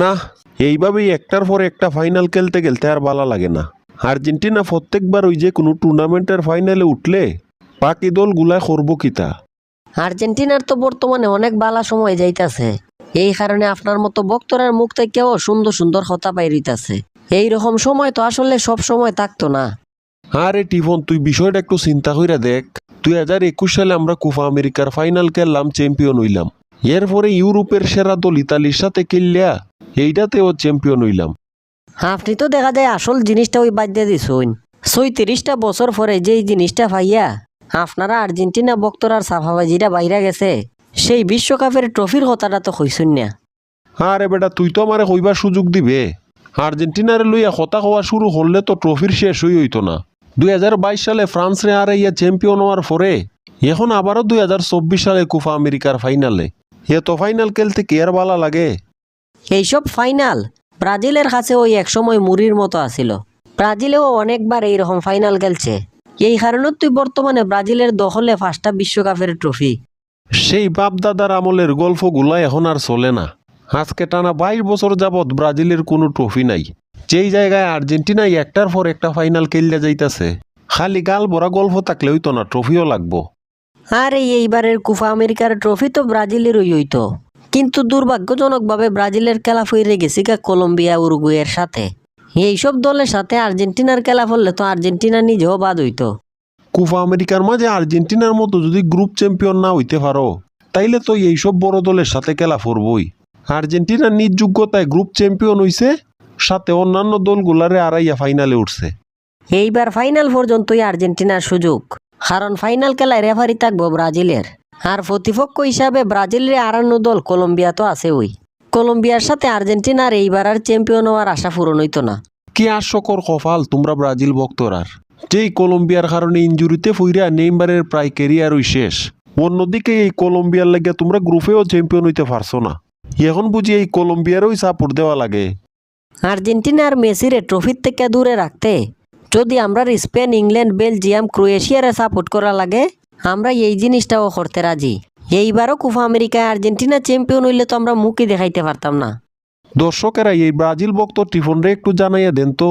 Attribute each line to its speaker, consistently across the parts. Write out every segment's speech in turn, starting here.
Speaker 1: না, এইভাবেই একটার পর একটা ফাইনাল খেলতে খেলতে আর ভালো লাগে না। আর্জেন্টিনা প্রত্যেকবার ওই যে কোনো টুর্নামেন্টের ফাইনালে উঠলে বাকি দলগুলায় করবো কিতা।
Speaker 2: আর্জেন্টিনার তো বর্তমানে অনেক বালা সময় যাইতাছে, এই কারণে আপনার মতো বক্তরার মুখ থেকেও সুন্দর সুন্দর কথা বাইরিতাছে। এইরকম সময় তো আসলে সব সময় থাকতো না।
Speaker 1: আরে টিফন, তুই বিষয়টা একটু চিন্তা কইরা দেখ। 2021 সালে আমরা কোপা আমেরিকার ফাইনাল খেললাম, চ্যাম্পিয়ন হইলাম। এরপরে ইউরোপের সেরা দল ইতালির সাথে খেললিয়া এইটাতেও চ্যাম্পিয়ন হইলাম।
Speaker 2: আপনি তো দেখা যায় আসল জিনিসটা ওই বাদ দিয়ে দিছুন। 36টা বছর পরে যেই জিনিসটা পাইয়া আপনারা আর্জেন্টিনা বক্তরার সাফাবাজিটা বাইরা গেছে, সেই বিশ্বকাপের ট্রফির কথাটা তো কইছুন না।
Speaker 1: আরে বেটা, তুই তো আমারে কইবার সুযোগ দিবে। আর্জেন্টিনারে লইয়া কথা কওয়া শুরু করলে তো ট্রফির শেষ হইতো না। 2022 সালে ফ্রান্সরে হারাইয়া চ্যাম্পিয়ন হওয়ার পরে এখন আবারও 2024 সালে কোপা আমেরিকার ফাইনালে। এত ফাইনাল খেলতে কি আর ভালো লাগে?
Speaker 2: এইসব ফাইনাল ব্রাজিলের কাছে ওই একসময় মুড়ির মতো আসিল। ব্রাজিলেও অনেকবার এইরকম ফাইনাল খেলছে, এই কারণে তুই বর্তমানে ব্রাজিলের দখলে 5টা বিশ্বকাপের ট্রফি।
Speaker 1: সেই বাপ দাদার আমলের গল্পগুলা এখন আর চলে না। আজকে টানা 22 বছর যাবৎ ব্রাজিলের কোনো ট্রফি নাই। যেই জায়গায় আর্জেন্টিনায় একটার পর একটা ফাইনাল খেললে যাইতাছে, খালি গাল ভরা গল্প থাকলে হইতো না, ট্রফিও লাগবো।
Speaker 2: আর এইবারের কোপা আমেরিকার ট্রফি তো ব্রাজিলেরই হইতো, কিন্তু দুর্ভাগ্যজনকভাবে ব্রাজিলের খেলা ফিরে গেছে কলম্বিয়া উরুগুয়ের সাথে। এইসব দলের সাথে আর্জেন্টিনার খেলা ফললে তো আর্জেন্টিনা নিজেও বাদ হইতো।
Speaker 1: কোপা আমেরিকার মাঝে আর্জেন্টিনার মতো যদি গ্রুপ চ্যাম্পিয়ন না হইতে পারো, তাইলে তো এইসব বড় দলের সাথে খেলা করবই। আর্জেন্টিনার নিজ যোগ্যতায় গ্রুপ চ্যাম্পিয়ন হইছে, সাথে অন্যান্য দলগুলারে আড়াইয়া ফাইনালে উঠছে।
Speaker 2: এইবার ফাইনাল পর্যন্তই আর্জেন্টিনার সুযোগ, কারণ ফাইনাল খেলায় রেফারি থাকবো ব্রাজিলের। আর প্রতিপক্ষ হিসাবে ব্রাজিলের আরান্য দল কলম্বিয়া তো আছে। ওই কলম্বিয়ার সাথে আর্জেন্টিনার এইবার আর চ্যাম্পিয়ন হওয়ার আশা পূরণ হইতো না।
Speaker 1: কি হাস্যকর কপাল তোমরা ব্রাজিল ভক্তরার। যেই কলম্বিয়ার কারণে ইনজুরিতে ফইরা নেইমারের প্রায় ক্যারিয়ারই শেষ, অন্যদিকে এই কলম্বিয়ার লাগে তোমরা গ্রুপেও চ্যাম্পিয়ন হইতে পারছো না। এখন বুঝি এই কলম্বিয়ারই সাপোর্ট দেওয়া লাগে।
Speaker 2: আর্জেন্টিনা আর মেসিরে ট্রফির থেকে দূরে রাখতে যদি আমরা স্পেন, ইংল্যান্ড, বেলজিয়াম, ক্রোয়েশিয়ারে সাপোর্ট করা লাগে, আমরা এই জিনিসটাও করতে রাজি। এইবারও কোপা আমেরিকায় আর্জেন্টিনা চ্যাম্পিয়ন হইলে তো আমরা মুখই দেখাইতে পারতাম না।
Speaker 1: দর্শকেরা এই ব্রাজিল ভক্ত টিফনরে একটু জানাইয়া দেন তো,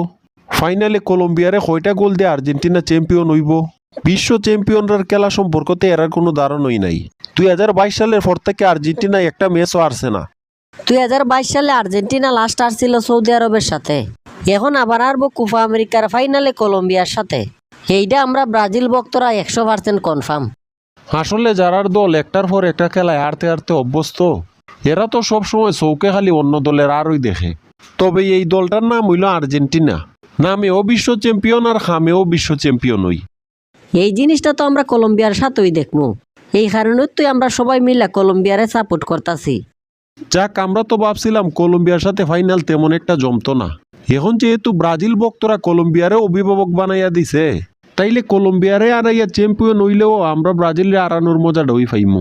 Speaker 1: ফাইনালে কলম্বিয়ারে কয়টা গোল দিয়ে আর্জেন্টিনা চ্যাম্পিয়ন হইব? বিশ্ব চ্যাম্পিয়নরার খেলা সম্পর্কতে এরার কোনো ধারণাই নাই। 2022 সালের পর থেকে আর্জেন্টিনা একটা ম্যাচও হারছে না।
Speaker 2: 2022 সালে আর্জেন্টিনা লাস্ট আসছিল সৌদি আরবের সাথে, এখন আবার আরবো কোপা আমেরিকার ফাইনালে কলম্বিয়ার সাথে। এইটা আমরা ব্রাজিল ভক্তরা 100% কনফার্ম।
Speaker 1: আসলে যারার দল একটার পর একটা খেলায় হারতে হারতে অভ্যস্ত, এরা তো সবসময় চৌকে খালি অন্য দলের আরই দেখে। তবে এই দলটার নাম হইল আর্জেন্টিনা, নামেও বিশ্ব চ্যাম্পিয়ন আর খামেও বিশ্ব চ্যাম্পিয়ন হই।
Speaker 2: এই জিনিসটা তো আমরা কলম্বিয়ার সাথেই দেখবো, এই কারণে তুই আমরা সবাই মিলে কলম্বিয়ারে সাপোর্ট করতাছি।
Speaker 1: যাক, আমরা তো ভাবছিলাম কলম্বিয়ার সাথে ফাইনাল তেমন একটা জমতো না। এখন যেহেতু ব্রাজিল ভক্তরা কলম্বিয়ারে অভিভাবক বানাইয়া দিছে, তাইলে কলম্বিয়ারে আড়াইয়া চ্যাম্পিয়ন হইলেও আমরা ব্রাজিলে আড়ানোর মজাটাই পাইমু।